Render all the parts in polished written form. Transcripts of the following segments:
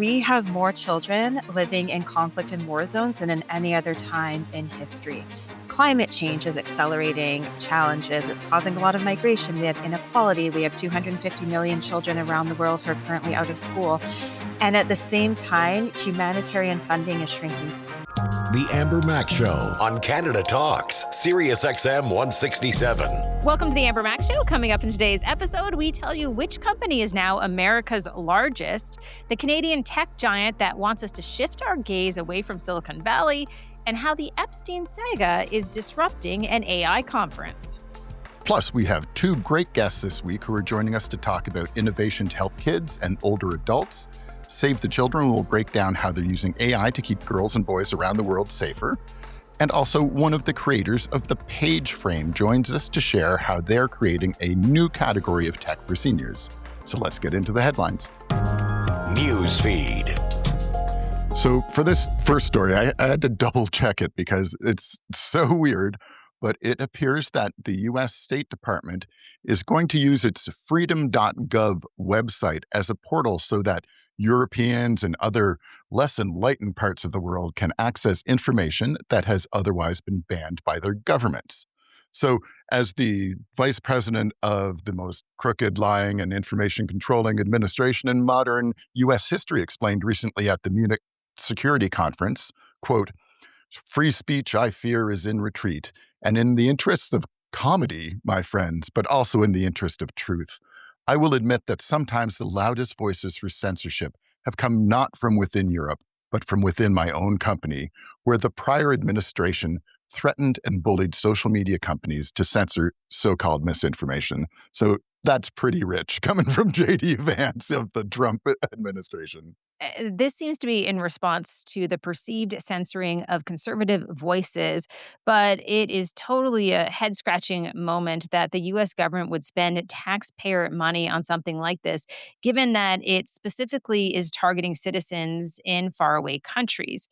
we have more children living in conflict and war zones than in any other time in history. Climate change is accelerating challenges. It's causing a lot of migration. We have inequality. We have 250 million children around the world who are currently out of school. And at the same time, humanitarian funding is shrinking. The Amber Mac Show on Canada Talks, Sirius XM 167. Welcome to the Amber Mac Show. Coming up in today's episode, we tell you which company is now America's largest, the Canadian tech giant that wants us to shift our gaze away from Silicon Valley, and how the Epstein saga is disrupting an AI conference. Plus, we have two great guests this week who are joining us to talk about innovation to help kids and older adults. Save the Children will break down how they're using AI to keep girls and boys around the world safer. And also, one of the creators of the Paige frame joins us to share how they're creating a new category of tech for seniors. So let's get into the headlines. Newsfeed. So for this first story, I had to double check it because it's so weird, but it appears that the U.S. State Department is going to use its freedom.gov website as a portal so that Europeans and other less enlightened parts of the world can access information that has otherwise been banned by their governments. So as the vice president of the most crooked, lying, and information controlling administration in modern U.S. history explained recently at the Munich Security Conference, quote, "Free speech, I fear, is in retreat, and in the interests of comedy, my friends, but also in the interest of truth, I will admit that sometimes the loudest voices for censorship have come not from within Europe, but from within my own company, where the prior administration threatened and bullied social media companies to censor so-called misinformation." So that's pretty rich coming from J.D. Vance of the Trump administration. This seems to be in response to the perceived censoring of conservative voices, but it is totally a head-scratching moment that the U.S. government would spend taxpayer money on something like this, given that it specifically is targeting citizens in faraway countries.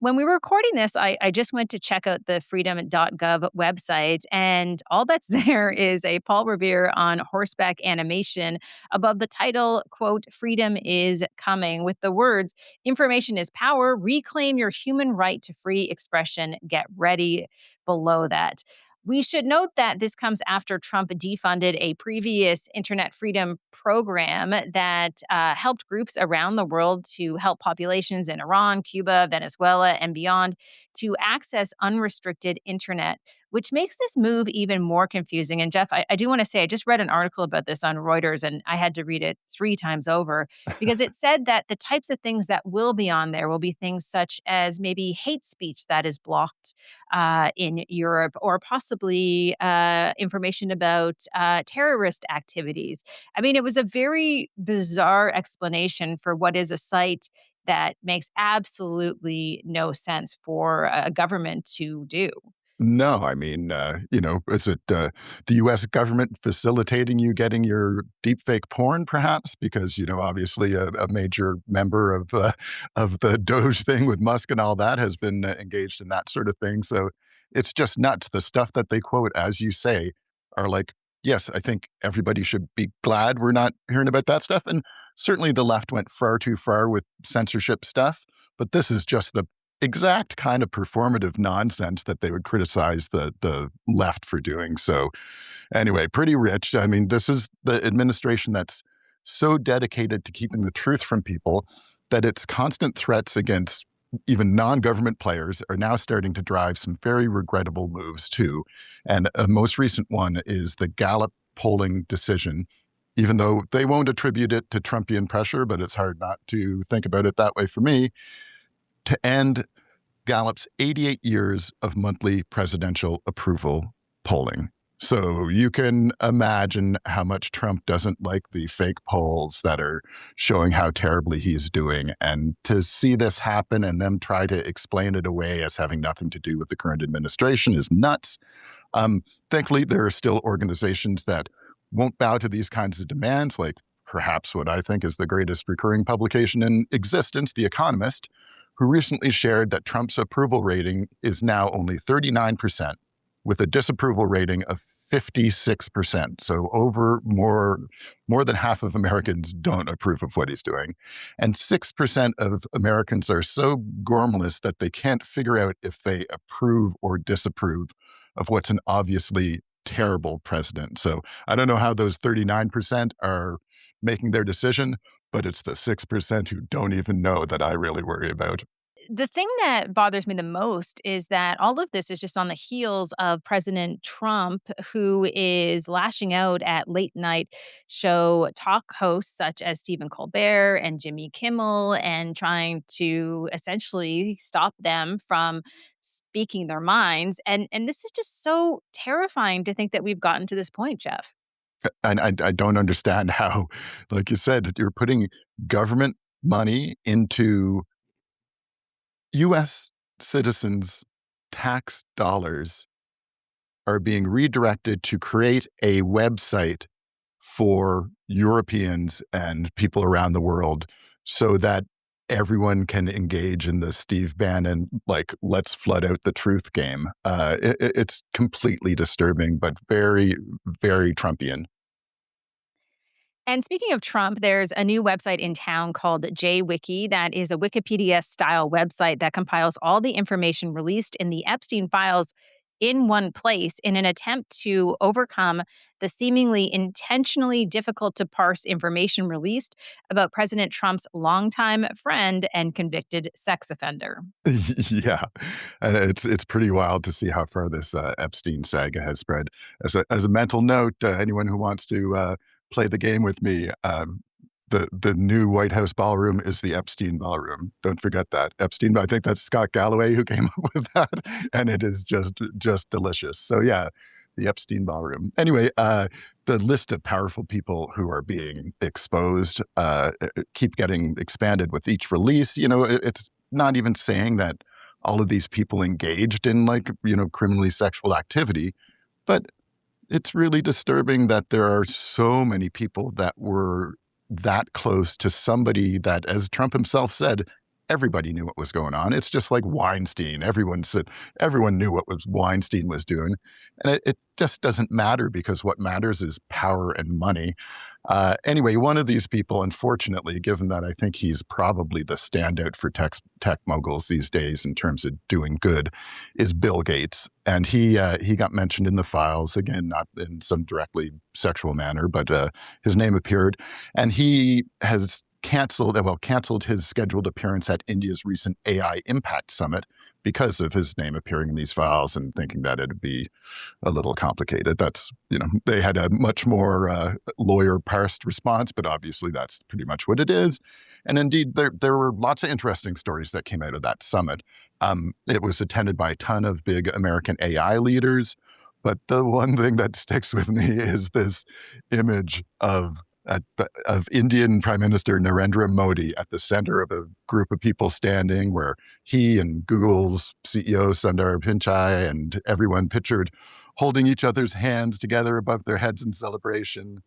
When we were recording this, I just went to check out the freedom.gov website, and all that's there is a Paul Revere on horseback animation above the title, quote, "Freedom is coming," with the words, "Information is power. Reclaim your human right to free expression. Get ready," below that. We should note that this comes after Trump defunded a previous internet freedom program that helped groups around the world to help populations in Iran, Cuba, Venezuela, and beyond to access unrestricted internet, which makes this move even more confusing. And Jeff, I do want to say, I just read an article about this on Reuters, and I had to read it 3 times over because it said that the types of things that will be on there will be things such as maybe hate speech that is blocked in Europe, or possibly information about terrorist activities. I mean, it was a very bizarre explanation for what is a site that makes absolutely no sense for a government to do. No, I mean, is it the U.S. government facilitating you getting your deepfake porn, perhaps? Because, obviously a major member of the Doge thing with Musk and all that has been engaged in that sort of thing. So it's just nuts. The stuff that they quote, as you say, are like, yes, I think everybody should be glad we're not hearing about that stuff. And certainly the left went far too far with censorship stuff. But this is just the exact kind of performative nonsense that they would criticize the left for doing. So anyway, pretty rich. I mean, this is the administration that's so dedicated to keeping the truth from people that its constant threats against even non-government players are now starting to drive some very regrettable moves too. And a most recent one is the Gallup polling decision, even though they won't attribute it to Trumpian pressure, but it's hard not to think about it that way for me, to end Gallup's 88 years of monthly presidential approval polling. So you can imagine how much Trump doesn't like the fake polls that are showing how terribly he's doing. And to see this happen and them try to explain it away as having nothing to do with the current administration is nuts. Thankfully, there are still organizations that won't bow to these kinds of demands, like perhaps what I think is the greatest recurring publication in existence, The Economist, who recently shared that Trump's approval rating is now only 39%, with a disapproval rating of 56%. So over more than half of Americans don't approve of what he's doing. And 6% of Americans are so gormless that they can't figure out if they approve or disapprove of what's an obviously terrible president. So I don't know how those 39% are making their decision, but it's the 6% who don't even know that I really worry about. The thing that bothers me the most is that all of this is just on the heels of President Trump, who is lashing out at late night show talk hosts such as Stephen Colbert and Jimmy Kimmel and trying to essentially stop them from speaking their minds. And this is just so terrifying to think that we've gotten to this point, Jeff. And I don't understand how, like you said, you're putting government money into US citizens' tax dollars are being redirected to create a website for Europeans and people around the world so that everyone can engage in the Steve Bannon, like, let's flood out the truth game. It's completely disturbing, but very, very Trumpian. And speaking of Trump, there's a new website in town called JWiki that is a Wikipedia style website that compiles all the information released in the Epstein files in one place in an attempt to overcome the seemingly intentionally difficult to parse information released about President Trump's longtime friend and convicted sex offender. Yeah, and it's pretty wild to see how far this Epstein saga has spread. As a mental note, anyone who wants to play the game with me, the new White House ballroom is the Epstein ballroom. Don't forget that Epstein. I think that's Scott Galloway who came up with that, and it is just delicious. So yeah, the Epstein ballroom. Anyway, the list of powerful people who are being exposed keep getting expanded with each release. It's not even saying that all of these people engaged in, like, criminally sexual activity, but it's really disturbing that there are so many people that were that close to somebody that, as Trump himself said, everybody knew what was going on. It's just like Weinstein. Everyone knew what Weinstein was doing. And it just doesn't matter, because what matters is power and money. Anyway, one of these people, unfortunately, given that I think he's probably the standout for tech moguls these days in terms of doing good, is Bill Gates. And he got mentioned in the files, again, not in some directly sexual manner, but his name appeared. And he has canceled his scheduled appearance at India's recent AI Impact Summit because of his name appearing in these files, and thinking that it'd be a little complicated. That's, they had a much more lawyer parsed response, but obviously that's pretty much what it is. And indeed, there were lots of interesting stories that came out of that summit. It was attended by a ton of big American AI leaders, but the one thing that sticks with me is this image of Indian Prime Minister Narendra Modi at the center of a group of people standing, where he and Google's CEO Sundar Pichai and everyone pictured holding each other's hands together above their heads in celebration,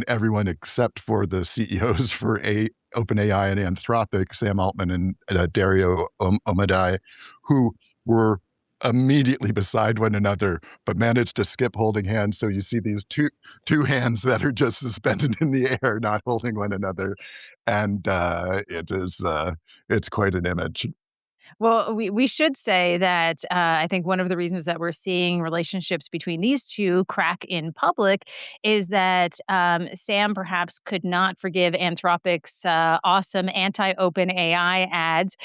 everyone except for the CEOs for OpenAI and Anthropic, Sam Altman and Dario Omadai, who were immediately beside one another, but managed to skip holding hands. So you see these two hands that are just suspended in the air, not holding one another, and it's quite an image. Well, we should say that I think one of the reasons that we're seeing relationships between these two crack in public is that Sam perhaps could not forgive Anthropic's awesome anti-open AI ads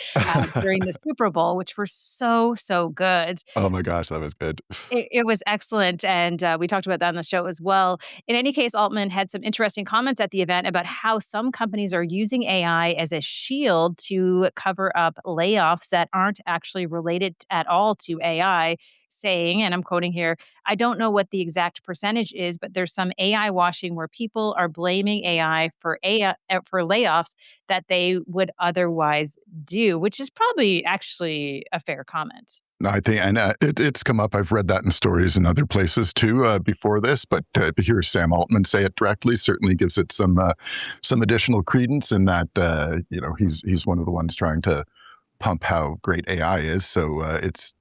during the Super Bowl, which were so good. Oh my gosh, that was good. It was excellent, and we talked about that on the show as well. In any case, Altman had some interesting comments at the event about how some companies are using AI as a shield to cover up layoffs that aren't actually related at all to AI, saying, and I'm quoting here, "I don't know what the exact percentage is, but there's some AI washing where people are blaming AI for layoffs that they would otherwise do," which is probably actually a fair comment. No, I think, and it's come up. I've read that in stories in other places too before this, but to hear Sam Altman say it directly certainly gives it some additional credence in that he's one of the ones trying to pump how great AI is. So it's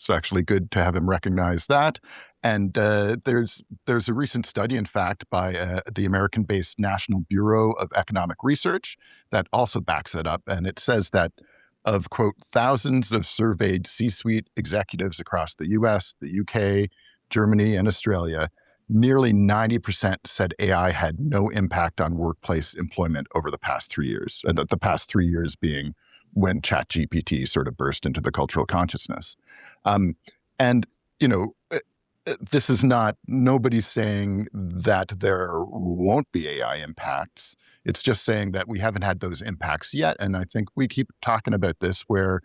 actually good to have him recognize that. And there's a recent study, in fact, by the American-based National Bureau of Economic Research that also backs it up. And it says that of, quote, thousands of surveyed C-suite executives across the US, the UK, Germany, and Australia, nearly 90% said AI had no impact on workplace employment over the past 3 years. And the past 3 years being when ChatGPT sort of burst into the cultural consciousness. And, you know, this is not, nobody's saying that there won't be AI impacts. It's just saying that we haven't had those impacts yet. And I think we keep talking about this where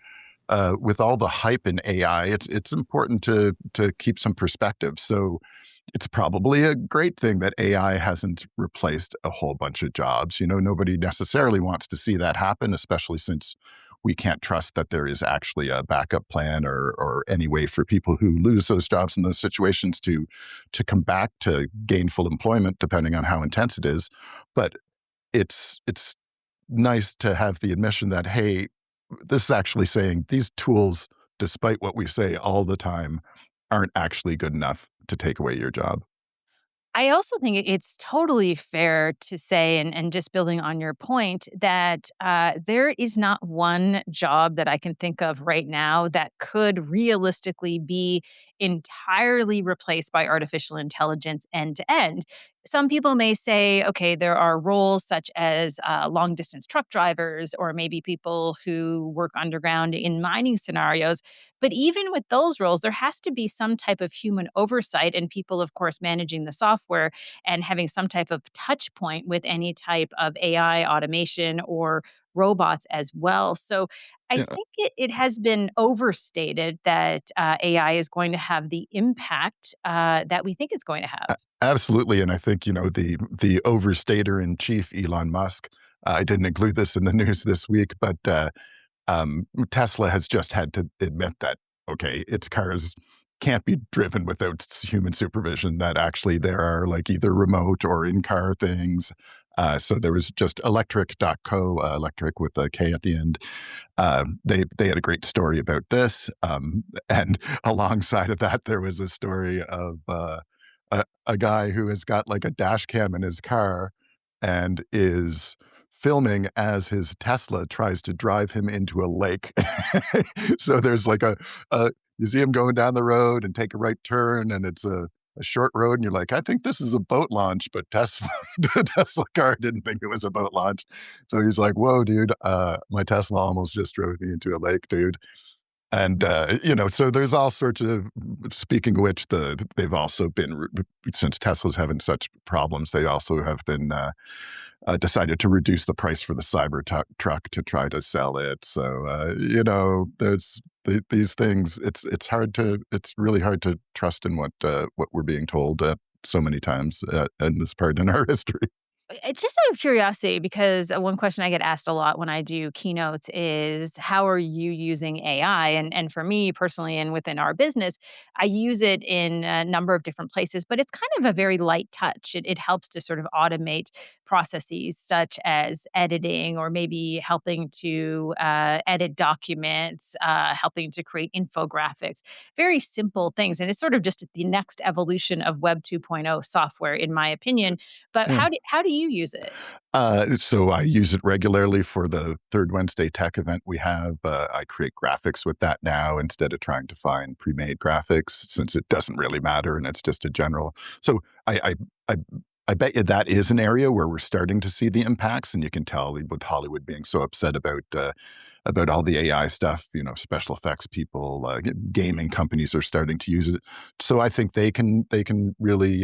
with all the hype in AI, it's important to keep some perspective. So it's probably a great thing that AI hasn't replaced a whole bunch of jobs. You know, nobody necessarily wants to see that happen, especially since we can't trust that there is actually a backup plan or any way for people who lose those jobs in those situations to come back to gainful employment, depending on how intense it is. But it's nice to have the admission that, hey, this is actually saying these tools, despite what we say all the time, aren't actually good enough to take away your job. I also think it's totally fair to say, and just building on your point, that there is not one job that I can think of right now that could realistically be entirely replaced by artificial intelligence end to end. Some people may say, okay, there are roles such as long distance truck drivers, or maybe people who work underground in mining scenarios. But even with those roles, there has to be some type of human oversight and people, of course, managing the software and having some type of touch point with any type of AI automation or robots as well. So I Yeah, think it has been overstated that AI is going to have the impact that we think it's going to have. absolutely. And I think, you know, the overstater in chief, Elon Musk, I didn't include this in the news this week, but Tesla has just had to admit that, okay, its cars can't be driven without human supervision, that actually there are like either remote or in-car things. So there was just electric.co, electric with a K at the end. They had a great story about this. And alongside of that, there was a story of a guy who has got like a dash cam in his car and is filming as his Tesla tries to drive him into a lake. So there's like a you see him going down the road and take a right turn, and it's a short road, and you're like, I think this is a boat launch, but Tesla, the Tesla car didn't think it was a boat launch. So he's like, whoa, dude, my Tesla almost just drove me into a lake, dude. And, you know, so there's all sorts of, speaking of which, they've also been, since Tesla's having such problems, they also have been decided to reduce the price for the Cybertruck to try to sell it. So, you know, there's these things. It's really hard to trust in what we're being told so many times in this part in our history. Just out of curiosity, because one question I get asked a lot when I do keynotes is, how are you using AI? And for me personally, and within our business, I use it in a number of different places, but it's kind of a very light touch. It helps to sort of automate processes such as editing, or maybe helping to edit documents, helping to create infographics, very simple things. And it's sort of just the next evolution of Web 2.0 software, in my opinion. But Yeah. how do you use it? So I use it regularly for the Third Wednesday Tech event we have. I create graphics with that now instead of trying to find pre-made graphics, since it doesn't really matter and it's just a general. So I I bet you that is an area where we're starting to see the impacts, and you can tell with Hollywood being so upset about all the AI stuff. You know, special effects people, gaming companies are starting to use it. So I think they can really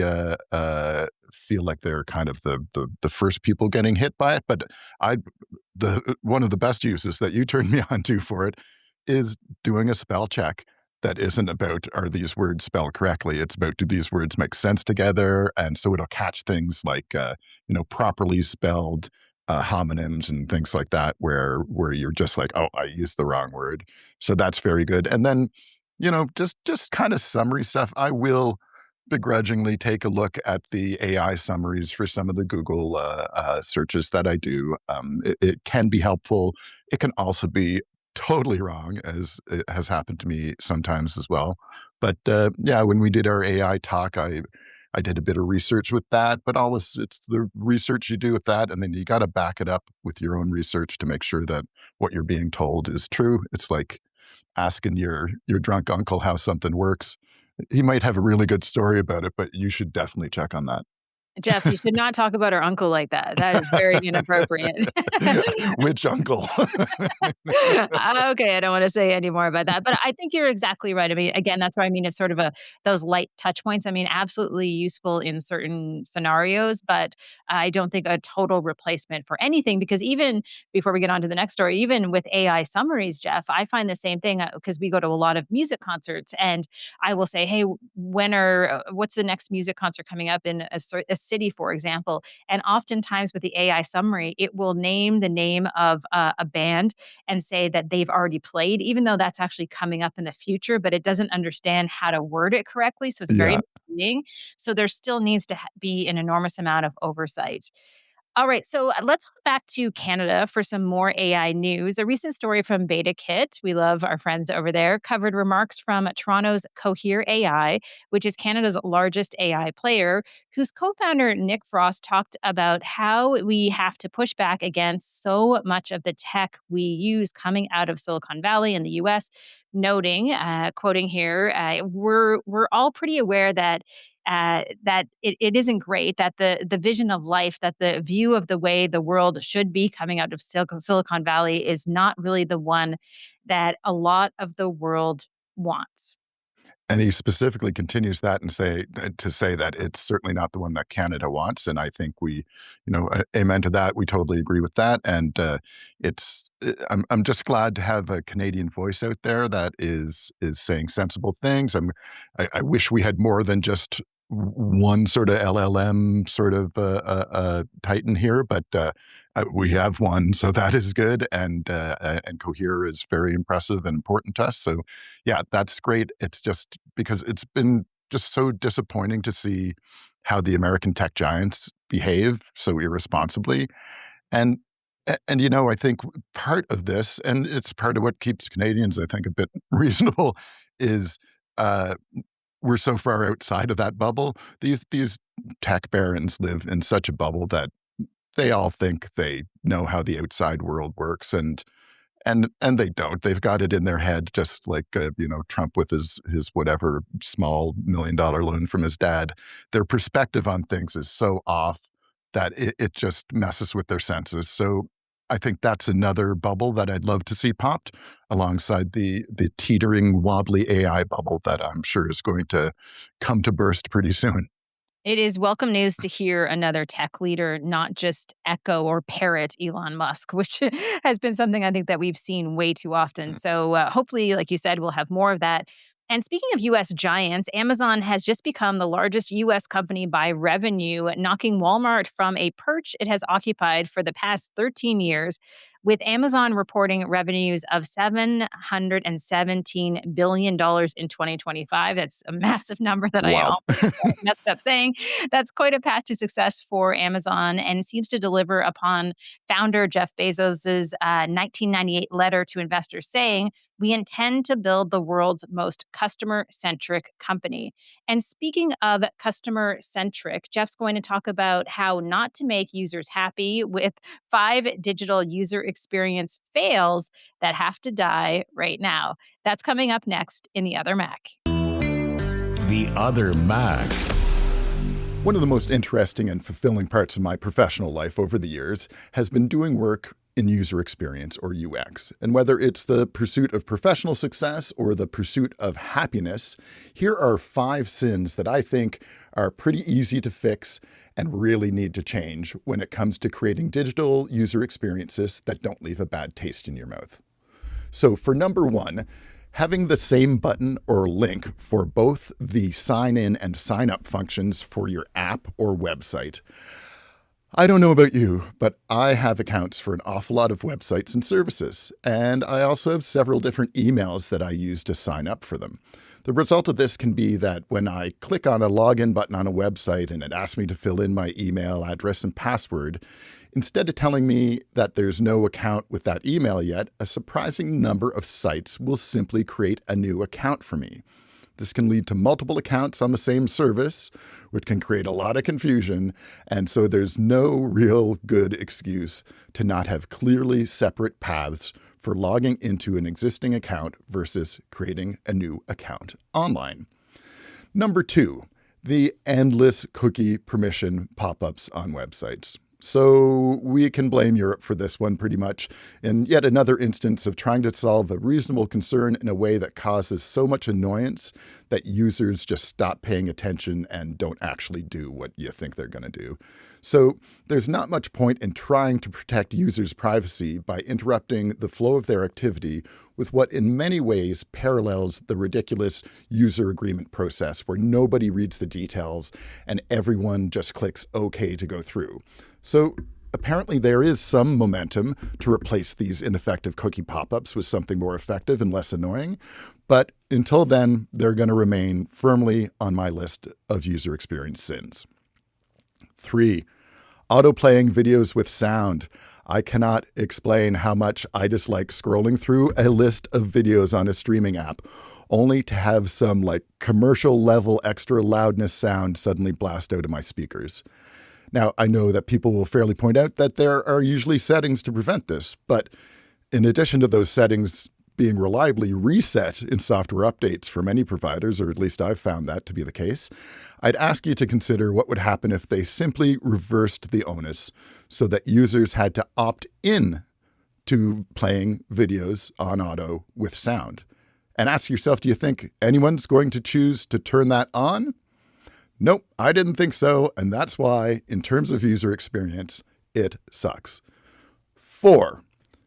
feel like they're kind of the first people getting hit by it. But I the one of the best uses that you turned me on to for it is doing a spell check that isn't about are these words spelled correctly. It's about do these words make sense together, and so it'll catch things like properly spelled homonyms and things like that, where you're just like, oh, I used the wrong word. So that's very good. And then just kind of summary stuff. I will begrudgingly take a look at the AI summaries for some of the Google searches that I do. It can be helpful. It can also be totally wrong, as it has happened to me sometimes as well. But yeah, when we did our AI talk, I did a bit of research with that, but always it's the research you do with that, and then you got to back it up with your own research to make sure that what you're being told is true. It's like asking your drunk uncle how something works. He might have a really good story about it, but you should definitely check on that. Jeff, you should not talk about our uncle like that. That is very inappropriate. Which uncle? Okay, I don't wanna say any more about that, but I think you're exactly right. I mean, again, that's why I mean it's sort of a those light touch points. I mean, absolutely useful in certain scenarios, but I don't think a total replacement for anything because even before we get on to the next story, even with AI summaries, Jeff, I find the same thing, because we go to a lot of music concerts, and I will say, "Hey, what's the next music concert coming up in a city," for example, and oftentimes with the AI summary, it will name the name of a band and say that they've already played, even though that's actually coming up in the future, but it doesn't understand how to word it correctly. So it's very Yeah. misleading. So there still needs to be an enormous amount of oversight. All right, so let's hop back to Canada for some more AI news. A recent story from BetaKit, we love our friends over there, covered remarks from Toronto's Cohere AI, which is Canada's largest AI player, whose co founder Nick Frost talked about how we have to push back against so much of the tech we use coming out of Silicon Valley in the US, noting, quoting here, we're all pretty aware that it isn't great, that the vision of life, that the view of the way the world should be coming out of Silicon Valley is not really the one that a lot of the world wants. And he specifically continues that and say that it's certainly not the one that Canada wants, and I think amen to that. We totally agree with that, and I'm just glad to have a Canadian voice out there that is saying sensible things. I wish we had more than just one sort of LLM sort of titan here, but we have one, so that is good, and Cohere is very impressive and important to us. So yeah, that's great. It's just because it's been just so disappointing to see how the American tech giants behave so irresponsibly. And I think part of this, and it's part of what keeps Canadians, I think, a bit reasonable, is uh, we're so far outside of that bubble. These tech barons live in such a bubble that they all think they know how the outside world works, and they don't. They've got it in their head, just like Trump with his whatever small $1 million loan from his dad. Their perspective on things is so off that it just messes with their senses. So I think that's another bubble that I'd love to see popped alongside the teetering, wobbly AI bubble that I'm sure is going to come to burst pretty soon. It is welcome news to hear another tech leader not just echo or parrot Elon Musk, which has been something I think that we've seen way too often. So hopefully, like you said, we'll have more of that. And speaking of US giants, Amazon has just become the largest US company by revenue, knocking Walmart from a perch it has occupied for the past 13 years, with Amazon reporting revenues of $717 billion in 2025. That's a massive number that I Wow. almost messed up saying. That's quite a path to success for Amazon and seems to deliver upon founder Jeff Bezos's 1998 letter to investors saying, "We intend to build the world's most customer centric company." And speaking of customer centric, Jeff's going to talk about how not to make users happy with 5 digital user experience fails that have to die right now. That's coming up next in The Other Mac. The Other Mac. One of the most interesting and fulfilling parts of my professional life over the years has been doing work in user experience, or UX. And whether it's the pursuit of professional success or the pursuit of happiness, here are 5 sins that I think are pretty easy to fix and really need to change when it comes to creating digital user experiences that don't leave a bad taste in your mouth. So for number 1, having the same button or link for both the sign in and sign up functions for your app or website. I don't know about you, but I have accounts for an awful lot of websites and services, and I also have several different emails that I use to sign up for them. The result of this can be that when I click on a login button on a website and it asks me to fill in my email address and password, instead of telling me that there's no account with that email yet, a surprising number of sites will simply create a new account for me. This can lead to multiple accounts on the same service, which can create a lot of confusion, and so there's no real good excuse to not have clearly separate paths for logging into an existing account versus creating a new account online. Number 2, the endless cookie permission pop-ups on websites. So we can blame Europe for this one pretty much, in yet another instance of trying to solve a reasonable concern in a way that causes so much annoyance that users just stop paying attention and don't actually do what you think they're going to do. So there's not much point in trying to protect users' privacy by interrupting the flow of their activity with what in many ways parallels the ridiculous user agreement process where nobody reads the details and everyone just clicks OK to go through. So apparently there is some momentum to replace these ineffective cookie pop-ups with something more effective and less annoying. But until then, they're going to remain firmly on my list of user experience sins. 3, autoplaying videos with sound. I cannot explain how much I dislike scrolling through a list of videos on a streaming app, only to have some commercial level extra loudness sound suddenly blast out of my speakers. Now, I know that people will fairly point out that there are usually settings to prevent this, but in addition to those settings being reliably reset in software updates for many providers, or at least I've found that to be the case, I'd ask you to consider what would happen if they simply reversed the onus so that users had to opt in to playing videos on auto with sound. And ask yourself, do you think anyone's going to choose to turn that on? Nope, I didn't think so, and that's why, in terms of user experience, it sucks. 4,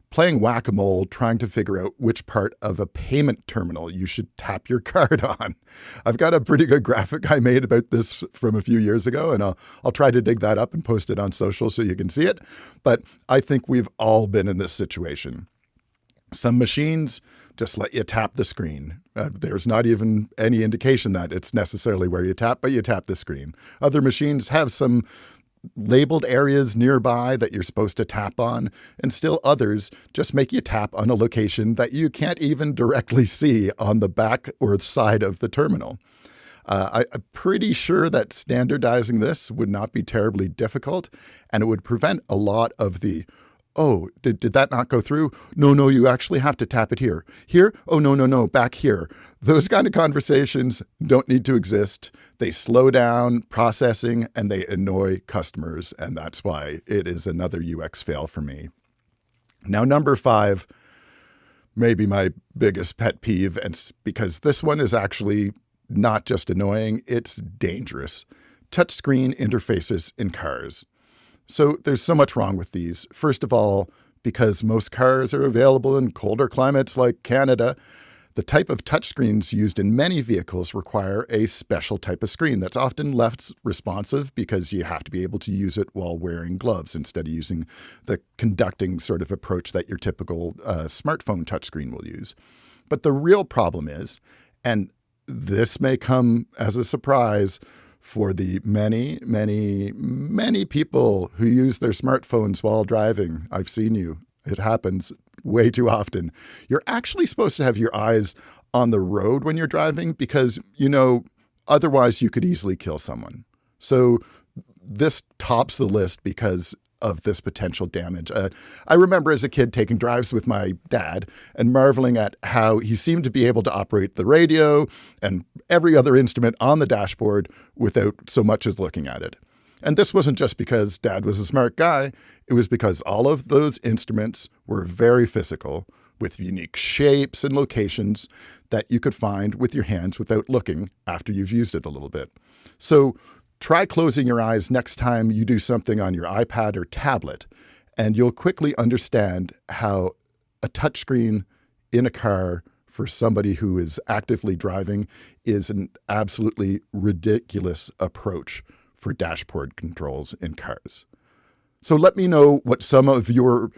playing whack-a-mole trying to figure out which part of a payment terminal you should tap your card on. I've got a pretty good graphic I made about this from a few years ago, and I'll try to dig that up and post it on social so you can see it. But I think we've all been in this situation. Some machines just let you tap the screen. There's not even any indication that it's necessarily where you tap, but you tap the screen. Other machines have some labeled areas nearby that you're supposed to tap on, and still others just make you tap on a location that you can't even directly see on the back or side of the terminal. I'm pretty sure that standardizing this would not be terribly difficult, and it would prevent a lot of the oh, did that not go through? No, you actually have to tap it here. Here? Oh, no, back here. Those kind of conversations don't need to exist. They slow down processing and they annoy customers. And that's why it is another UX fail for me. Now, number 5, maybe my biggest pet peeve, and because this one is actually not just annoying, it's dangerous. Touchscreen interfaces in cars. So there's so much wrong with these. First of all, because most cars are available in colder climates like Canada, the type of touchscreens used in many vehicles require a special type of screen that's often left responsive because you have to be able to use it while wearing gloves instead of using the conducting sort of approach that your typical smartphone touchscreen will use. But the real problem is, and this may come as a surprise for the many people who use their smartphones while driving. I've seen you. It happens way too often. You're actually supposed to have your eyes on the road when you're driving because, otherwise you could easily kill someone. So this tops the list because of this potential damage. I remember as a kid taking drives with my dad and marveling at how he seemed to be able to operate the radio and every other instrument on the dashboard without so much as looking at it. And this wasn't just because Dad was a smart guy. It was because all of those instruments were very physical, with unique shapes and locations that you could find with your hands without looking after you've used it a little bit. So try closing your eyes next time you do something on your iPad or tablet, and you'll quickly understand how a touchscreen in a car for somebody who is actively driving is an absolutely ridiculous approach for dashboard controls in cars. So let me know what some of your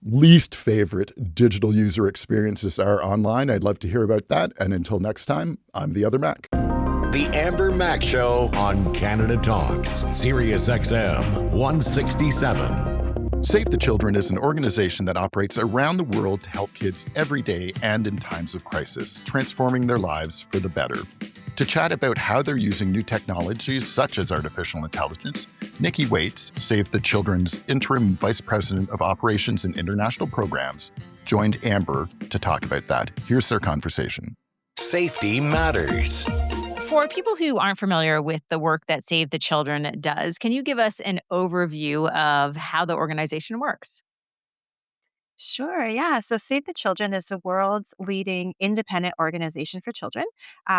least favorite digital user experiences are online. I'd love to hear about that. And until next time, I'm the other Mac. The Amber Mac Show on Canada Talks, Sirius XM 167. Save the Children is an organization that operates around the world to help kids every day and in times of crisis, transforming their lives for the better. To chat about how they're using new technologies such as artificial intelligence, Nikki Waits, Save the Children's Interim Vice President of Operations and International Programs, joined Amber to talk about that. Here's their conversation. Safety matters. For people who aren't familiar with the work that Save the Children does, can you give us an overview of how the organization works? Sure, yeah. So Save the Children is the world's leading independent organization for children.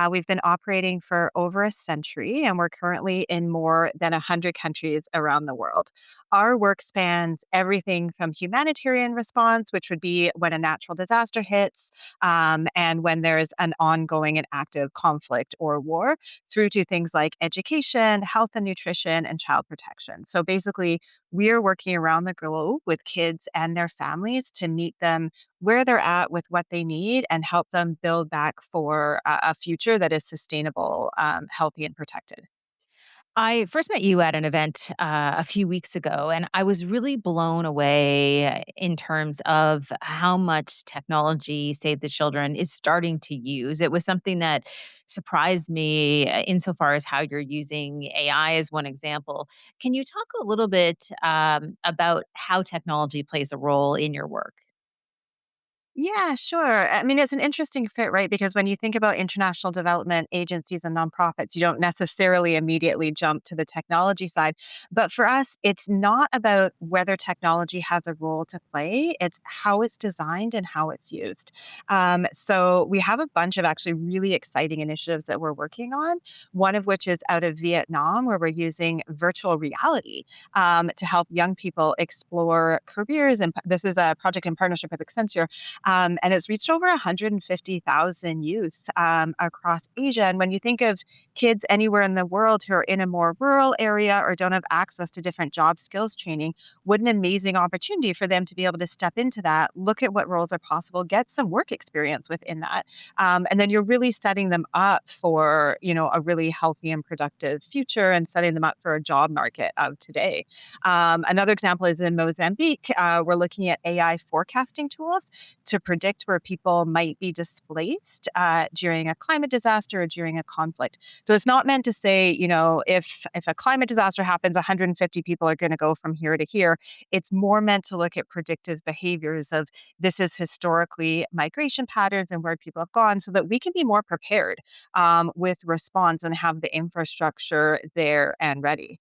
We've been operating for over a century, and we're currently in more than 100 countries around the world. Our work spans everything from humanitarian response, which would be when a natural disaster hits, and when there's an ongoing and active conflict or war, through to things like education, health and nutrition, and child protection. So basically, we're working around the globe with kids and their families to meet them where they're at with what they need and help them build back for a future that is sustainable, healthy, and protected. I first met you at an event a few weeks ago, and I was really blown away in terms of how much technology Save the Children is starting to use. It was something that surprised me insofar as how you're using AI as one example. Can you talk a little bit about how technology plays a role in your work? Yeah, sure. I mean, it's an interesting fit, right? Because when you think about international development agencies and nonprofits, you don't necessarily immediately jump to the technology side. But for us, it's not about whether technology has a role to play, it's how it's designed and how it's used. So we have a bunch of actually really exciting initiatives that we're working on, one of which is out of Vietnam, where we're using virtual reality to help young people explore careers. And this is a project in partnership with Accenture, and it's reached over 150,000 youth across Asia. And when you think of kids anywhere in the world who are in a more rural area or don't have access to different job skills training, what an amazing opportunity for them to be able to step into that, look at what roles are possible, get some work experience within that. And then you're really setting them up for, a really healthy and productive future and setting them up for a job market of today. Another example is in Mozambique. We're looking at AI forecasting tools to predict where people might be displaced during a climate disaster or during a conflict. So it's not meant to say, if a climate disaster happens, 150 people are going to go from here to here. It's more meant to look at predictive behaviors of this is historically migration patterns and where people have gone, so that we can be more prepared with response and have the infrastructure there and ready.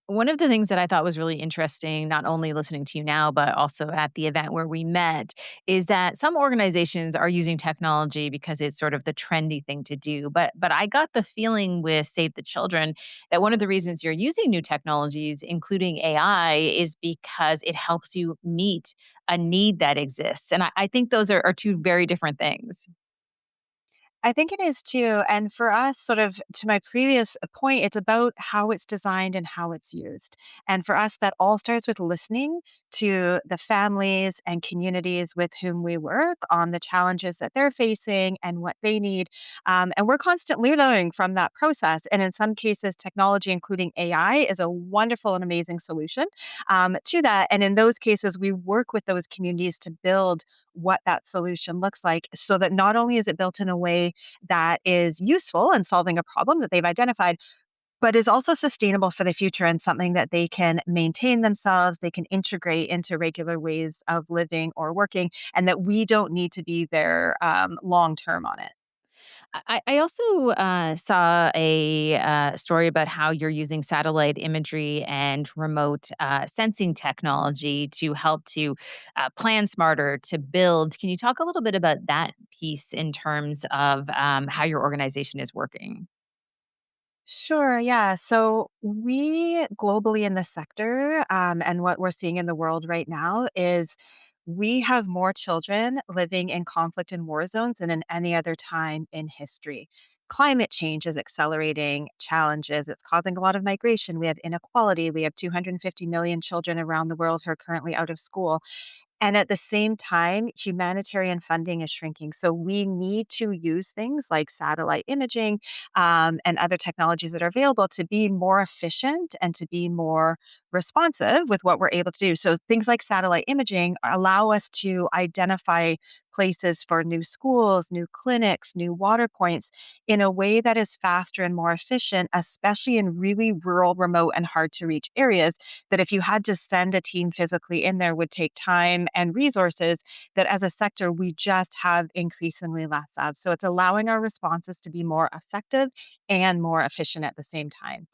One of the things that I thought was really interesting, not only listening to you now, but also at the event where we met, is that some organizations are using technology because it's sort of the trendy thing to do. But I got the feeling with Save the Children that one of the reasons you're using new technologies, including AI, is because it helps you meet a need that exists. And I think those are two very different things. I think it is too. And for us, sort of to my previous point, it's about how it's designed and how it's used. And for us, that all starts with listening to the families and communities with whom we work on the challenges that they're facing and what they need. And we're constantly learning from that process. And in some cases, technology, including AI, is a wonderful and amazing solution to that. And in those cases, we work with those communities to build what that solution looks like so that not only is it built in a way that is useful in solving a problem that they've identified, but is also sustainable for the future and something that they can maintain themselves, they can integrate into regular ways of living or working, and that we don't need to be there long term on it. I also saw a story about how you're using satellite imagery and remote sensing technology to help to plan smarter, to build. Can you talk a little bit about that piece in terms of how your organization is working? Sure. Yeah. So we globally in the sector, and what we're seeing in the world right now is we have more children living in conflict and war zones than in any other time in history. Climate change is accelerating challenges. It's causing a lot of migration. We have inequality. We have 250 million children around the world who are currently out of school. And at the same time, humanitarian funding is shrinking. So we need to use things like satellite imaging and other technologies that are available to be more efficient and to be more responsive with what we're able to do. So things like satellite imaging allow us to identify places for new schools, new clinics, new water points in a way that is faster and more efficient, especially in really rural, remote, and hard to reach areas that if you had to send a team physically in there would take time and resources that as a sector we just have increasingly less of. So it's allowing our responses to be more effective and more efficient at the same time.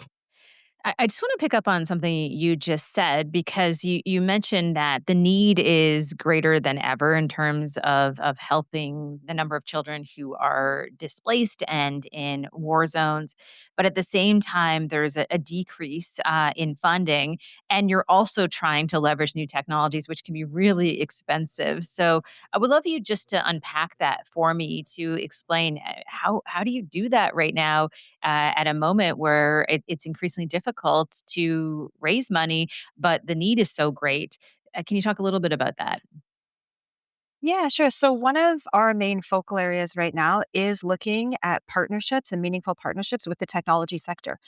I just want to pick up on something you just said because you mentioned that the need is greater than ever in terms of helping the number of children who are displaced and in war zones, but at the same time there's a decrease in funding, and you're also trying to leverage new technologies, which can be really expensive. So I would love you just to unpack that for me to explain how do you do that right now at a moment where it's increasingly difficult to raise money, but the need is so great. Can you talk a little bit about that? Yeah, sure. So, one of our main focal areas right now is looking at partnerships and meaningful partnerships with the technology sector.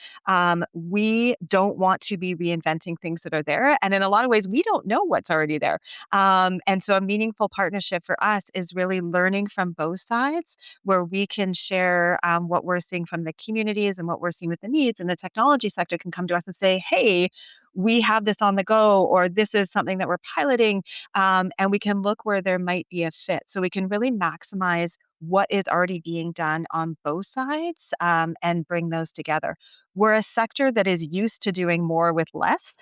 We don't want to be reinventing things that are there. And in a lot of ways, we don't know what's already there. And so, a meaningful partnership for us is really learning from both sides, where we can share what we're seeing from the communities and what we're seeing with the needs. And the technology sector can come to us and say, hey, we have this on the go, or this is something that we're piloting and we can look where there might be a fit. So we can really maximize what is already being done on both sides and bring those together. We're a sector that is used to doing more with less.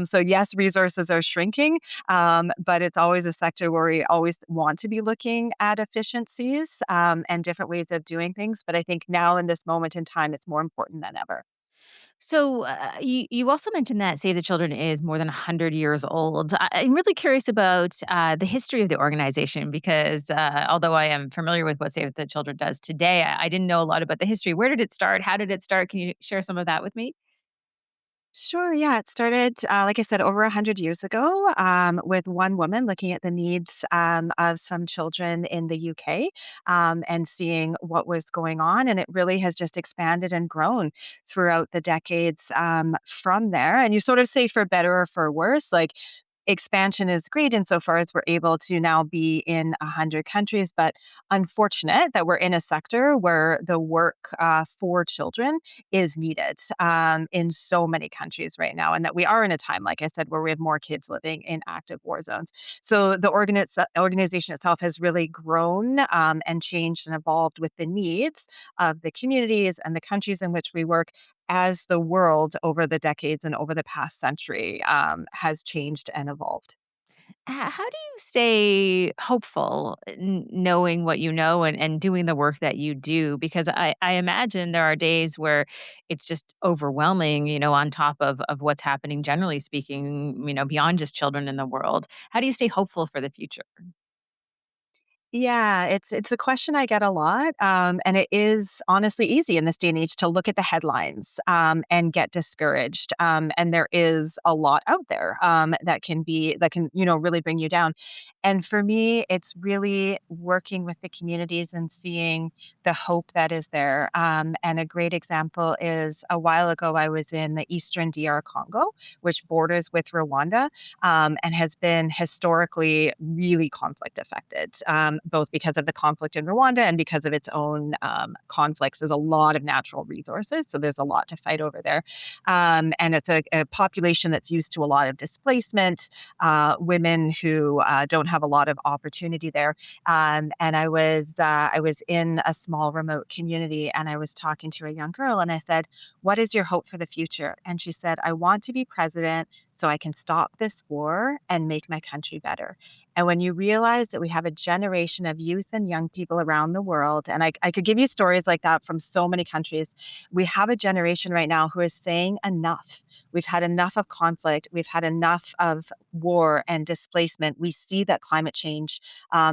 So, yes, resources are shrinking, but it's always a sector where we always want to be looking at efficiencies and different ways of doing things. But I think now in this moment in time, it's more important than ever. So you also mentioned that Save the Children is more than 100 years old. I'm really curious about the history of the organization because although I am familiar with what Save the Children does today, I didn't know a lot about the history. Where did it start? How did it start? Can you share some of that with me? Sure. Yeah. It started, like I said, over 100 years ago with one woman looking at the needs of some children in the UK and seeing what was going on. And it really has just expanded and grown throughout the decades from there. And you sort of say for better or for worse, like expansion is great insofar as we're able to now be in 100 countries, but unfortunate that we're in a sector where the work for children is needed in so many countries right now, and that we are in a time, like I said, where we have more kids living in active war zones. So the organization itself has really grown and changed and evolved with the needs of the communities and the countries in which we work as the world over the decades and over the past century has changed and evolved. How do you stay hopeful, knowing what you know and doing the work that you do? Because I imagine there are days where it's just overwhelming, on top of what's happening, generally speaking, beyond just children in the world. How do you stay hopeful for the future? Yeah, it's a question I get a lot, and it is honestly easy in this day and age to look at the headlines and get discouraged. And there is a lot out there that can really bring you down. And for me, it's really working with the communities and seeing the hope that is there. And a great example is a while ago I was in the eastern DR Congo, which borders with Rwanda and has been historically really conflict affected, both because of the conflict in Rwanda and because of its own conflicts. There's a lot of natural resources, so there's a lot to fight over there. And it's a population that's used to a lot of displacement, women who don't have a lot of opportunity there. And I was in a small remote community, and I was talking to a young girl, and I said, "What is your hope for the future?" And she said, "I want to be president so I can stop this war and make my country better." And when you realize that we have a generation of youth and young people around the world, and I could give you stories like that from so many countries, we have a generation right now who is saying enough. We've had enough of conflict. We've had enough of war and displacement. We see that climate change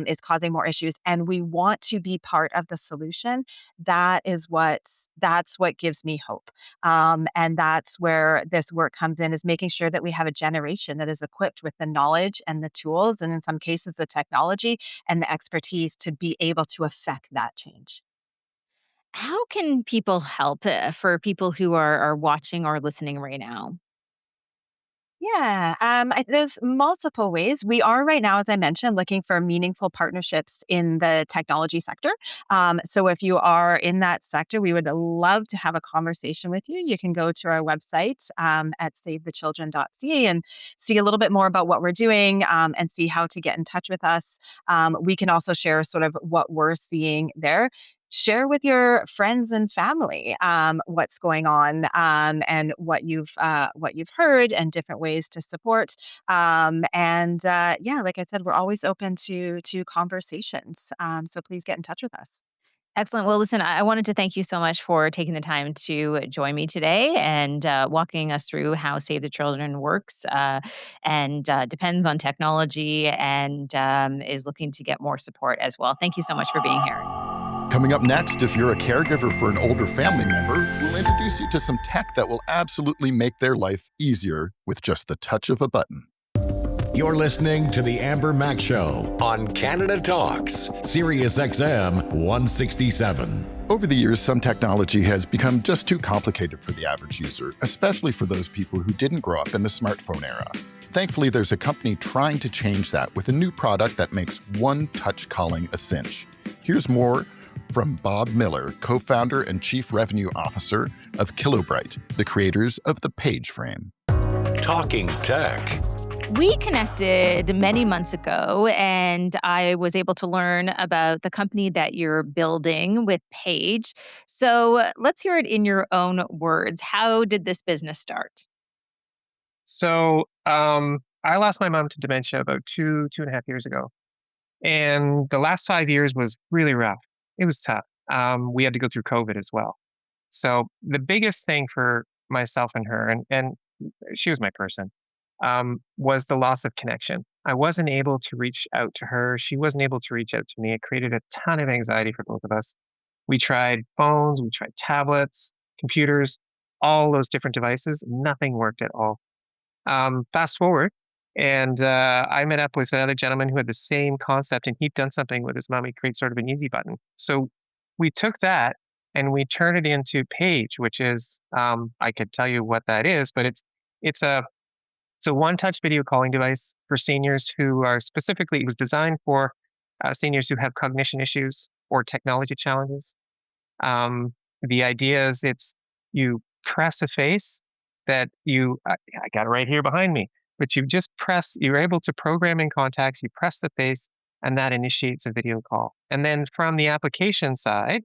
is causing more issues, and we want to be part of the solution. That's what gives me hope. And that's where this work comes in, is making sure that we have a generation that is equipped with the knowledge and the tools, and in some cases, the technology and the expertise to be able to affect that change. How can people help for people who are watching or listening right now? Yeah, there's multiple ways. We are right now, as I mentioned, looking for meaningful partnerships in the technology sector. So if you are in that sector, we would love to have a conversation with you. You can go to our website at savethechildren.ca and see a little bit more about what we're doing and see how to get in touch with us. We can also share sort of what we're seeing there. Share with your friends and family what's going on and what you've heard and different ways to support. Yeah, like I said, we're always open to conversations. So please get in touch with us. Excellent. Well, listen, I wanted to thank you so much for taking the time to join me today and walking us through how Save the Children works and depends on technology and is looking to get more support as well. Thank you so much for being here. Coming up next, if you're a caregiver for an older family member, we'll introduce you to some tech that will absolutely make their life easier with just the touch of a button. You're listening to The Amber Mac Show on Canada Talks, Sirius XM 167. Over the years, some technology has become just too complicated for the average user, especially for those people who didn't grow up in the smartphone era. Thankfully, there's a company trying to change that with a new product that makes one-touch calling a cinch. Here's more from Bob Miller, co-founder and chief revenue officer of Kilobright, the creators of the Paige frame. Talking tech. We connected many months ago, and I was able to learn about the company that you're building with Paige. So let's hear it in your own words. How did this business start? I lost my mom to dementia about 2.5 years ago. And the last 5 years was really rough. It was tough. We had to go through COVID as well. So the biggest thing for myself and her, and she was my person, was the loss of connection. I wasn't able to reach out to her. She wasn't able to reach out to me. It created a ton of anxiety for both of us. We tried phones, we tried tablets, computers, all those different devices. Nothing worked at all. Fast forward, and I met up with another gentleman who had the same concept, and he'd done something with his mom. He created sort of an easy button. So we took that and we turned it into Page, which is I could tell you what that is, but it's a one-touch video calling device for seniors who are specifically. It was designed for seniors who have cognition issues or technology challenges. The idea is you press a face that I got it right here behind me, but you just press, you're able to program in contacts, you press the face, and that initiates a video call. And then from the application side,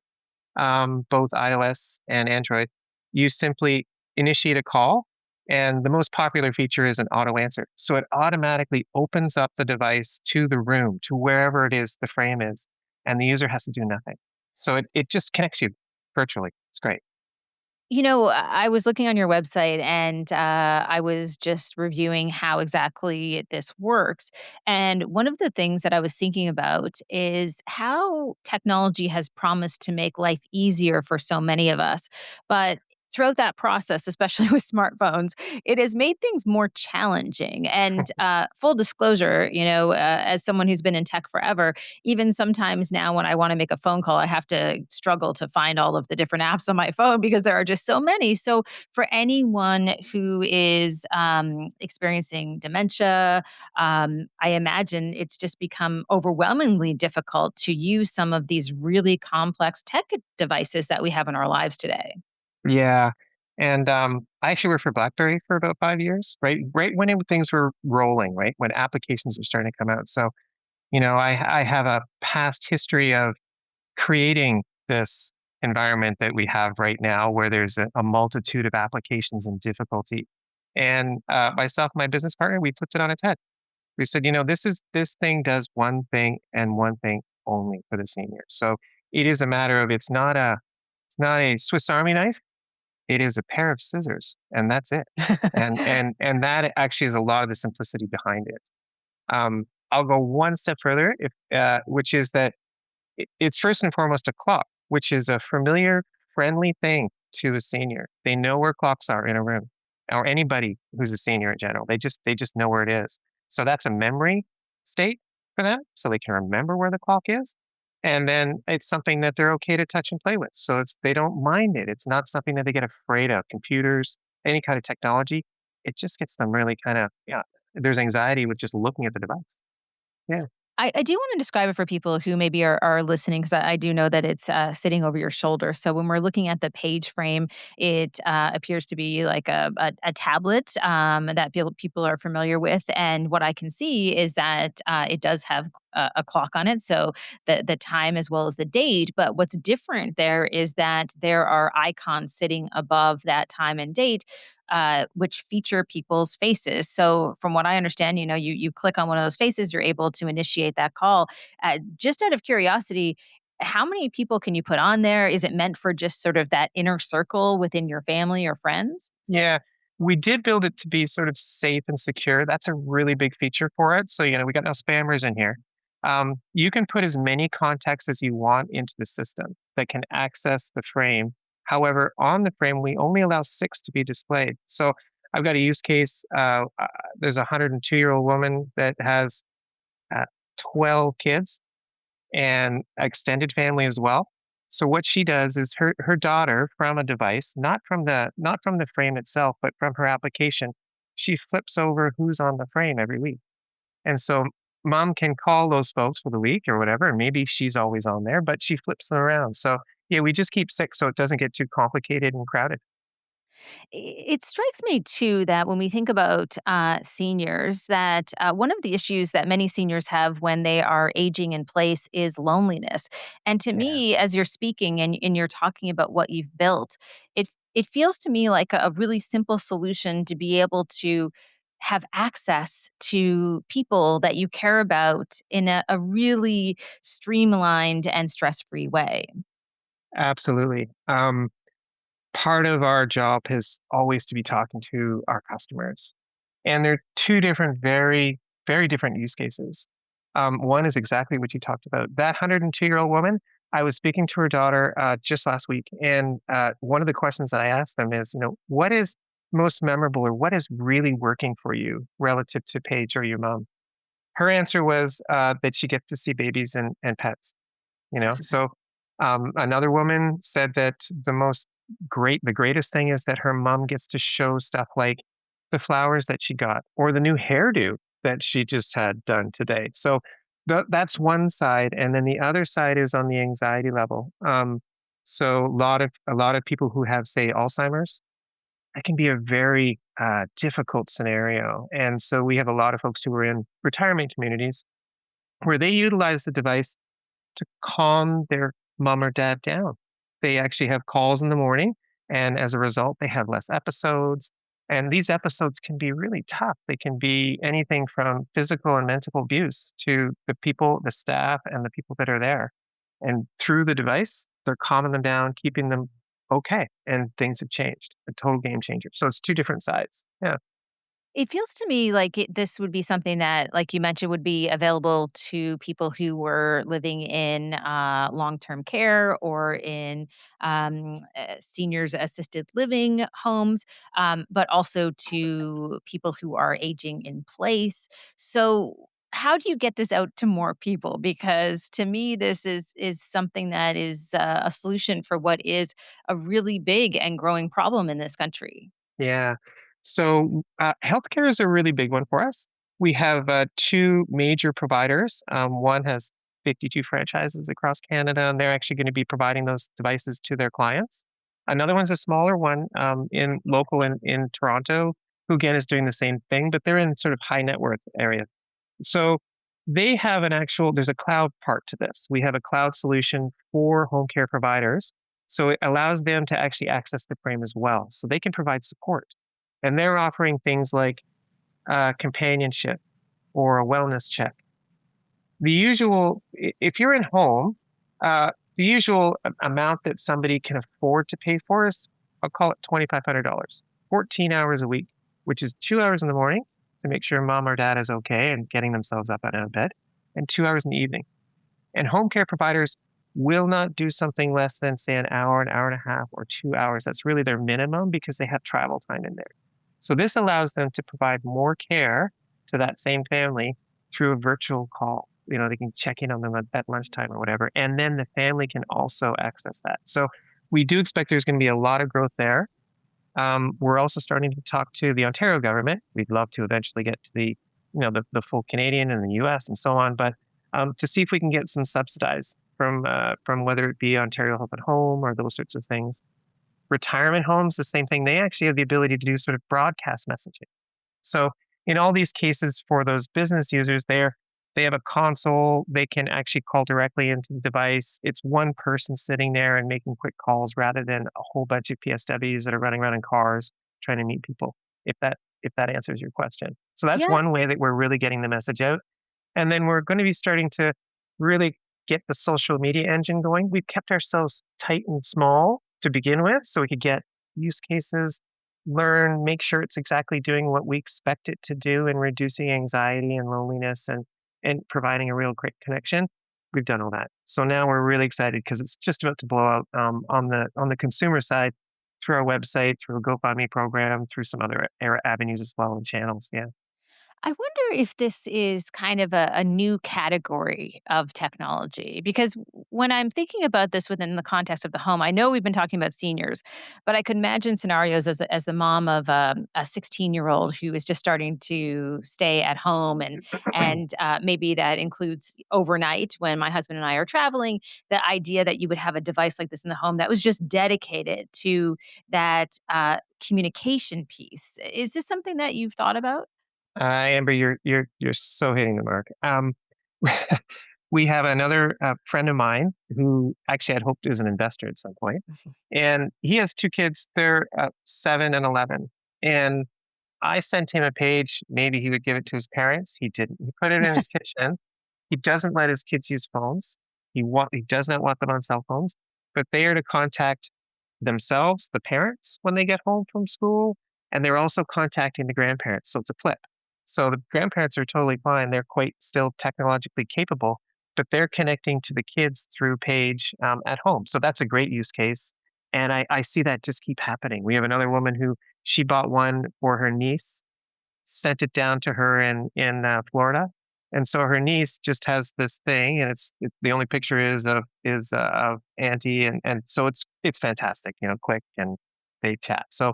both iOS and Android, you simply initiate a call, and the most popular feature is an auto answer. So it automatically opens up the device to the room, to wherever it is the frame is, and the user has to do nothing. So it just connects you virtually. It's great. You know, I was looking on your website and I was just reviewing how exactly this works. And one of the things that I was thinking about is how technology has promised to make life easier for so many of us. But throughout that process, especially with smartphones, it has made things more challenging. And full disclosure, as someone who's been in tech forever, even sometimes now when I want to make a phone call, I have to struggle to find all of the different apps on my phone because there are just so many. So, for anyone who is experiencing dementia, I imagine it's just become overwhelmingly difficult to use some of these really complex tech devices that we have in our lives today. Yeah. And I actually worked for BlackBerry for about 5 years, right when things were rolling, right when applications were starting to come out. So, I have a past history of creating this environment that we have right now where there's a multitude of applications and difficulty. And myself and my business partner, we flipped it on its head. We said, this thing does one thing and one thing only for the senior. So it is a matter of it's not a Swiss Army knife. It is a pair of scissors, and that's it. And that actually is a lot of the simplicity behind it. I'll go one step further, which is that it's first and foremost a clock, which is a familiar, friendly thing to a senior. They know where clocks are in a room. or anybody who's a senior in general. They just know where it is. So that's a memory state for them, so they can remember where the clock is. And then it's something that they're okay to touch and play with. So they don't mind it. It's not something that they get afraid of. Computers, any kind of technology, it just gets them really kind of, yeah, there's anxiety with just looking at the device. Yeah. I do want to describe it for people who maybe are listening, because I do know that it's sitting over your shoulder. So when we're looking at the Paige frame, it appears to be like a tablet that people are familiar with. And what I can see is that it does have a clock on it, so the time as well as the date. But what's different there is that there are icons sitting above that time and date, which feature people's faces. So, from what I understand, you click on one of those faces, you're able to initiate that call. Just out of curiosity, how many people can you put on there? Is it meant for just sort of that inner circle within your family or friends? Yeah, we did build it to be sort of safe and secure. That's a really big feature for it. So, we got no spammers in here. You can put as many contacts as you want into the system that can access the frame. However, on the frame, we only allow 6 to be displayed. So I've got a use case. There's a 102-year-old woman that has uh, 12 kids and extended family as well. So what she does is her daughter, from a device, not from the frame itself, but from her application, she flips over who's on the frame every week. And so mom can call those folks for the week or whatever, and maybe she's always on there, but she flips them around. So yeah, we just keep 6 so it doesn't get too complicated and crowded. It strikes me too that when we think about seniors, that one of the issues that many seniors have when they are aging in place is loneliness. And to Yeah. me, as you're speaking and you're talking about what you've built, it feels to me like a really simple solution to be able to have access to people that you care about in a really streamlined and stress-free way. Absolutely. Part of our job is always to be talking to our customers. And they're two different, very, very different use cases. One is exactly what you talked about. That 102-year-old woman, I was speaking to her daughter just last week. And one of the questions that I asked them is, what is most memorable or what is really working for you relative to Paige or your mom? Her answer was that she gets to see babies and pets. So another woman said that the greatest thing is that her mom gets to show stuff like the flowers that she got or the new hairdo that she just had done today. So that's one side, and then the other side is on the anxiety level. So a lot of people who have, say, Alzheimer's, that can be a very difficult scenario, and so we have a lot of folks who are in retirement communities where they utilize the device to calm their mom or dad down. They actually have calls in the morning, and as a result, they have less episodes. And these episodes can be really tough. They can be anything from physical and mental abuse to the people, the staff, and the people that are there. And through the device, they're calming them down, keeping them okay. And things have changed. A total game changer. So it's two different sides. Yeah. It feels to me like this would be something that, like you mentioned, would be available to people who were living in long-term care or in seniors assisted living homes, but also to people who are aging in place. So, how do you get this out to more people? Because to me, this is something that is a solution for what is a really big and growing problem in this country. Yeah. So, healthcare is a really big one for us. We have 2 major providers. One has 52 franchises across Canada, and they're actually gonna be providing those devices to their clients. Another one's a smaller one, in local in Toronto, who again is doing the same thing, but they're in sort of high net worth area. So they have there's a cloud part to this. We have a cloud solution for home care providers. So it allows them to actually access the frame as well. So they can provide support. And they're offering things like companionship or a wellness check. If you're in home, the usual amount that somebody can afford to pay for is, I'll call it $2,500, 14 hours a week, which is 2 hours in the morning to make sure mom or dad is okay and getting themselves up out of bed, and 2 hours in the evening. And home care providers will not do something less than, say, an hour and a half, or 2 hours. That's really their minimum because they have travel time in there. So this allows them to provide more care to that same family through a virtual call. They can check in on them at lunchtime or whatever, and then the family can also access that. So we do expect there's going to be a lot of growth there. We're also starting to talk to the Ontario government. We'd love to eventually get to the full Canadian and the U.S. and so on, but to see if we can get some subsidized from whether it be Ontario Help at Home or those sorts of things. Retirement homes, the same thing. They actually have the ability to do sort of broadcast messaging. So in all these cases for those business users, they have a console. They can actually call directly into the device. It's one person sitting there and making quick calls rather than a whole bunch of PSWs that are running around in cars trying to meet people. If that answers your question. So that's Yeah. one way that we're really getting the message out. And then we're going to be starting to really get the social media engine going. We've kept ourselves tight and small to begin with so we could get use cases, learn, make sure it's exactly doing what we expect it to do and reducing anxiety and loneliness and providing a real great connection. We've done all that. So now we're really excited because it's just about to blow out on the consumer side through our website, through a GoFundMe program, through some other avenues as well and channels. Yeah. I wonder if this is kind of a new category of technology because when I'm thinking about this within the context of the home, I know we've been talking about seniors, but I could imagine scenarios as the mom of a 16-year-old who is just starting to stay at home, and maybe that includes overnight when my husband and I are traveling. The idea that you would have a device like this in the home that was just dedicated to that communication piece. Is this something that you've thought about? Amber, you're so hitting the mark. We have another friend of mine who actually had hoped is an investor at some point, and he has two kids. They're 7 and 11, and I sent him a page. Maybe he would give it to his parents. He didn't. He put it in his kitchen. He doesn't let his kids use phones. He does not want them on cell phones, but they are to contact themselves, the parents, when they get home from school, and they're also contacting the grandparents. So it's a flip. So the grandparents are totally fine. They're quite still technologically capable, but they're connecting to the kids through Paige at home. So that's a great use case. And I see that just keep happening. We have another woman who she bought one for her niece, sent it down to her in Florida, and so her niece just has this thing, and the only picture is of Auntie, and so it's fantastic, quick, and they chat. So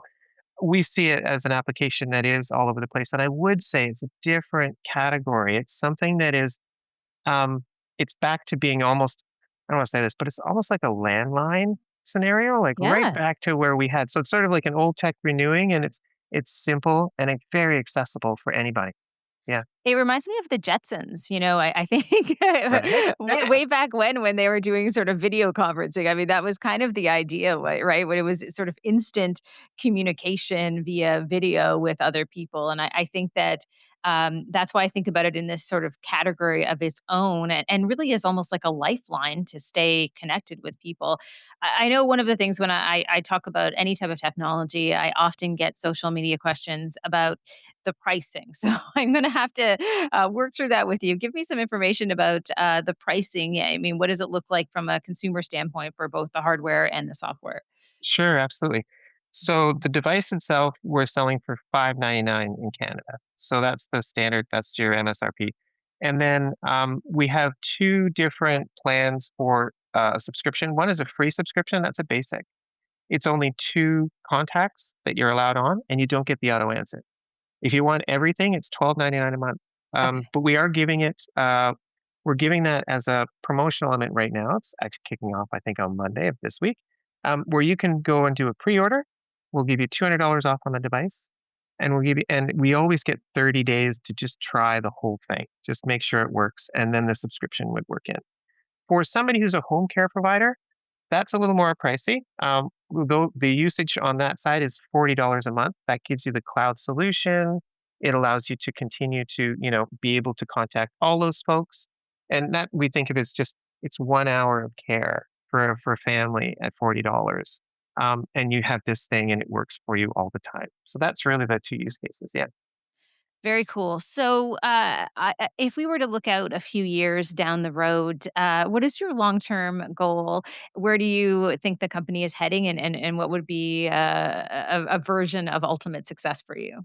we see it as an application that is all over the place, and I would say it's a different category. It's something that is um, it's back to being almost, I don't want to say this, but it's almost like a landline scenario, like right Yeah. back to where we had. So it's sort of like an old tech renewing, and it's simple and it's very accessible for anybody. Yeah. It reminds me of the Jetsons, I think Right. Yeah. way back when they were doing sort of video conferencing. I mean, that was kind of the idea, right? When it was sort of instant communication via video with other people. And I think that that's why I think about it in this sort of category of its own and really is almost like a lifeline to stay connected with people. I know one of the things when I talk about any type of technology, I often get social media questions about the pricing. So I'm going to have to work through that with you. Give me some information about the pricing. Yeah, I mean, what does it look like from a consumer standpoint for both the hardware and the software? Sure, absolutely. So the device itself, we're selling for 5.99 in Canada. So that's the standard, that's your MSRP. And then we have two different plans for a subscription. One is a free subscription, that's a basic. It's only two contacts that you're allowed on, and you don't get the auto answer. If you want everything, it's 12.99 a month. Okay. But we're giving that as a promotional element right now. It's actually kicking off, I think, on Monday of this week, where you can go and do a pre-order. We'll give you $200 off on the device, and we always get 30 days to just try the whole thing, just make sure it works, and then the subscription would work in. For somebody who's a home care provider, that's a little more pricey. Though the usage on that side is $40 a month. That gives you the cloud solution. It allows you to continue to, be able to contact all those folks. And that we think of as just it's 1 hour of care for a family at $40. And you have this thing and it works for you all the time. So that's really the two use cases. Yeah. Very cool. So, if we were to look out a few years down the road, what is your long-term goal? Where do you think the company is heading, and what would be a version of ultimate success for you?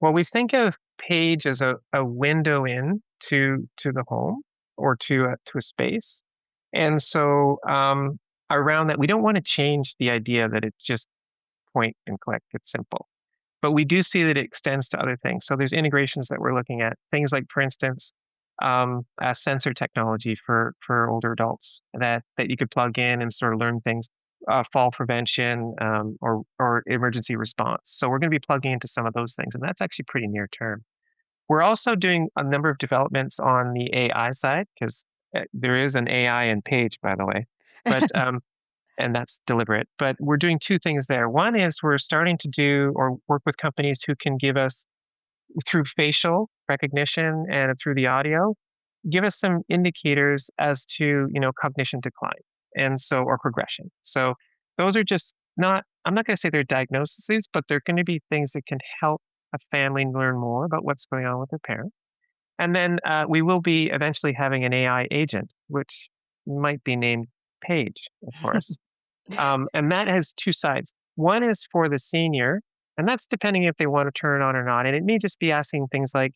Well, we think of Paige as a window in to the home or to a space. And so around that, we don't want to change the idea that it's just point and click. It's simple. But we do see that it extends to other things. So there's integrations that we're looking at. Things like, for instance, sensor technology for older adults that you could plug in and sort of learn things, fall prevention, or emergency response. So we're going to be plugging into some of those things, and that's actually pretty near term. We're also doing a number of developments on the AI side because there is an AI in Page, by the way, but and that's deliberate. But we're doing two things there. One is we're starting to do or work with companies who can give us through facial recognition and through the audio, give us some indicators as to, cognition decline and so or progression. So those are just not I'm not going to say they're diagnoses, but they're going to be things that can help a family learn more about what's going on with their parent. And then we will be eventually having an AI agent, which might be named Paige, of course. And that has two sides. One is for the senior, and that's depending if they want to turn it on or not. And it may just be asking things like,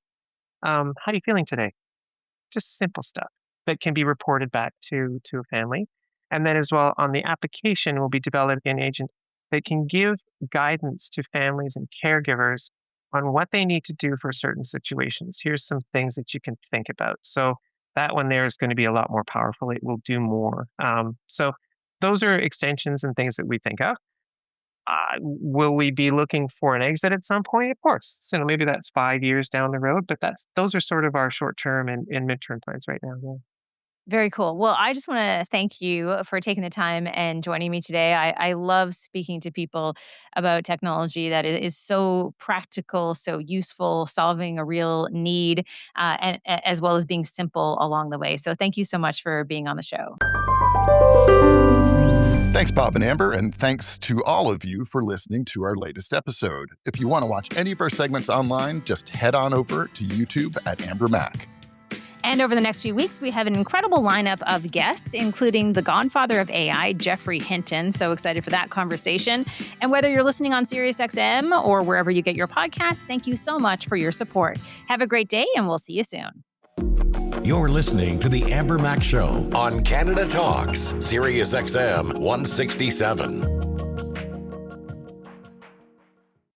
how are you feeling today? Just simple stuff that can be reported back to a family. And then as well on the application, we'll be developing an agent that can give guidance to families and caregivers on what they need to do for certain situations. Here's some things that you can think about. So that one there is going to be a lot more powerful. It will do more. So those are extensions and things that we think of. Will we be looking for an exit at some point? Of course. So maybe that's 5 years down the road, but those are sort of our short term and midterm plans right now. Yeah. Very cool. Well, I just want to thank you for taking the time and joining me today. I love speaking to people about technology that is so practical, so useful, solving a real need, as well as being simple along the way. So thank you so much for being on the show. Thanks, Bob and Amber, and thanks to all of you for listening to our latest episode. If you want to watch any of our segments online, just head on over to YouTube at AmberMac. And over the next few weeks, we have an incredible lineup of guests, including the godfather of AI, Geoffrey Hinton. So excited for that conversation. And whether you're listening on SiriusXM or wherever you get your podcasts, thank you so much for your support. Have a great day, and we'll see you soon. You're listening to The Amber Mac Show on Canada Talks, SiriusXM 167.